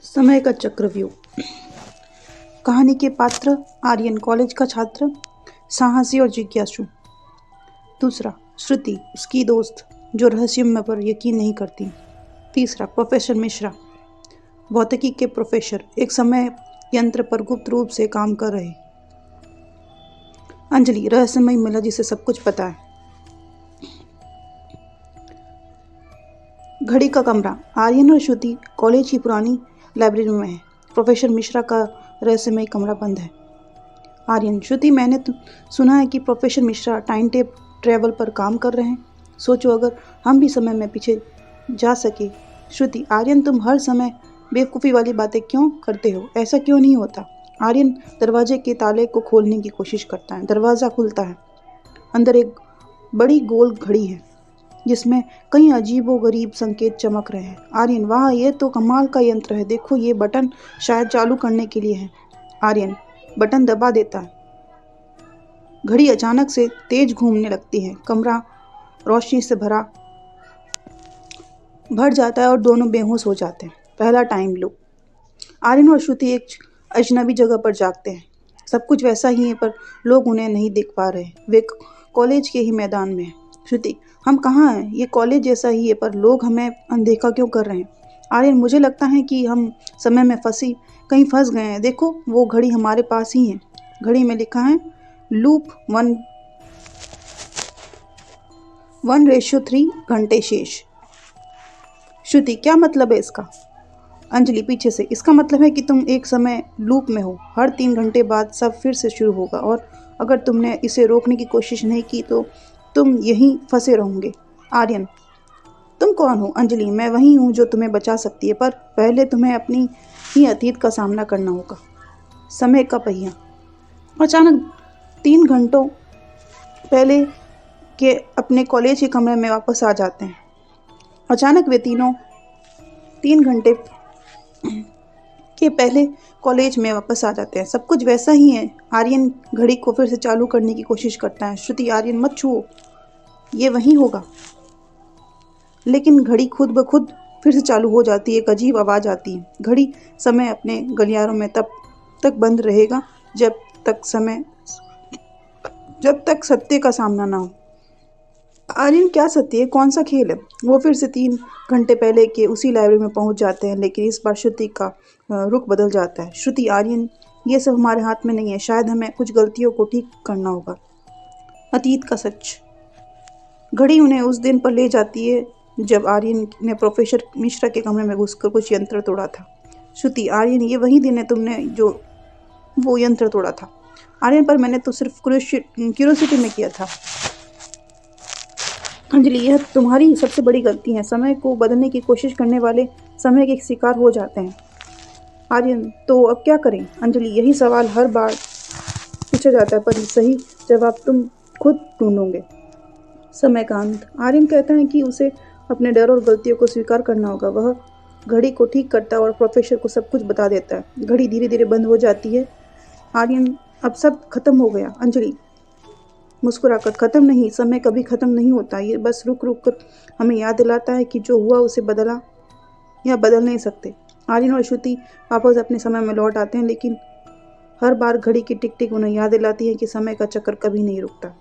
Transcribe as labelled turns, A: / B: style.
A: समय का चक्रव्यूह। कहानी के पात्र: आर्यन कॉलेज का छात्र, साहसी और जिज्ञासु। दूसरा, श्रुति उसकी दोस्त जो रहस्यमय पर यकीन नहीं करती। तीसरा, प्रोफेसर मिश्रा, भौतिकी के प्रोफेसर, एक समय यंत्र पर गुप्त रूप से काम कर रहे। अंजलि, रहस्यमय महिला जिसे सब कुछ पता है। घड़ी का कमरा। आर्यन और श्रुति कॉलेज की पुरानी लाइब्रेरी में है। प्रोफेसर मिश्रा का रहस्यमय कमरा बंद है। आर्यन, श्रुति, मैंने सुना है कि professor Mishra time tape travel पर काम कर रहे हैं। सोचो अगर हम भी समय में पीछे जा सके। श्रुति, आर्यन, तुम हर समय बेवकूफ़ी वाली बातें क्यों करते हो? ऐसा क्यों नहीं होता? आर्यन दरवाजे के ताले को खोलने की कोशिश करता है। दरवाज़ा खुलता है। अंदर एक बड़ी गोल घड़ी है जिसमें कई अजीबोगरीब संकेत चमक रहे हैं। आर्यन, वाह, ये तो कमाल का यंत्र है। देखो, ये बटन शायद चालू करने के लिए है। आर्यन बटन दबा देता है। घड़ी अचानक से तेज घूमने लगती है। कमरा रोशनी से भर जाता है और दोनों बेहोश हो जाते हैं। पहला टाइम लूप। आर्यन और श्रुति एक अजनबी जगह पर जागते हैं। सब कुछ वैसा ही है पर लोग उन्हें नहीं देख पा रहे। वे कॉलेज के ही मैदान में हैं। श्रुति, हम कहाँ हैं? ये कॉलेज जैसा ही है पर लोग हमें अनदेखा क्यों कर रहे हैं? आर्यन, मुझे लगता है कि हम समय में कहीं फंस गए हैं। देखो, वो घड़ी हमारे पास ही है। घड़ी में लिखा है लूप 1:3 घंटे शेष। श्रुति, क्या मतलब है इसका? अंजलि पीछे से, इसका मतलब है कि तुम एक समय लूप में हो। हर 3 घंटे बाद सब फिर से शुरू होगा और अगर तुमने इसे रोकने की कोशिश नहीं की तो तुम यहीं फंसे रहोगे। आर्यन, तुम कौन हो? अंजलि, मैं वही हूँ जो तुम्हें बचा सकती है, पर पहले तुम्हें अपनी ही अतीत का सामना करना होगा। समय का पहिया। अचानक 3 घंटों पहले के अपने कॉलेज के कमरे में वापस आ जाते हैं। अचानक वे तीनों 3 घंटे के पहले कॉलेज में वापस आ जाते हैं। सब कुछ वैसा ही है। आर्यन घड़ी को फिर से चालू करने की कोशिश करता है। श्रुति, आर्यन मत छुओ, ये वही होगा। लेकिन घड़ी खुद ब खुद फिर से चालू हो जाती है। एक अजीब आवाज़ आती है। घड़ी समय अपने गलियारों में तब तक बंद रहेगा जब तक सत्य का सामना ना हो। आर्यन, क्या सत्य है? कौन सा खेल है? वो फिर से 3 घंटे पहले के उसी लाइब्रेरी में पहुंच जाते हैं, लेकिन इस बार श्रुति का रुख बदल जाता है। श्रुति, आर्यन, ये सब हमारे हाथ में नहीं है। शायद हमें कुछ गलतियों को ठीक करना होगा। अतीत का सच। घड़ी उन्हें उस दिन पर ले जाती है जब आर्यन ने प्रोफेसर मिश्रा के कमरे में घुसकर कुछ यंत्र तोड़ा था। श्रुति, आर्यन, ये वही दिन है तुमने जो वो यंत्र तोड़ा था। आर्यन, पर मैंने तो सिर्फ क्यूरियोसिटी में किया था। अंजलि, यह तुम्हारी सबसे बड़ी गलती है। समय को बदलने की कोशिश करने वाले समय के शिकार हो जाते हैं। आर्यन, तो अब क्या करें? अंजलि, यही सवाल हर बार पूछा जाता है पर सही जवाब तुम खुद ढूंढोगे। समय का अंत। आर्यन कहता है कि उसे अपने डर और गलतियों को स्वीकार करना होगा। वह घड़ी को ठीक करता है और प्रोफेसर को सब कुछ बता देता है। घड़ी धीरे धीरे बंद हो जाती है। आर्यन, अब सब खत्म हो गया। अंजलि मुस्कुराकर, खत्म नहीं, समय कभी खत्म नहीं होता। ये बस रुक रुक कर हमें याद दिलाता है कि जो हुआ उसे बदला या बदल नहीं सकते। आर्यन और श्रुति वापस अपने समय में लौट आते हैं, लेकिन हर बार घड़ी की टिक टिक उन्हें याद दिलाती है कि समय का चक्कर कभी नहीं रुकता।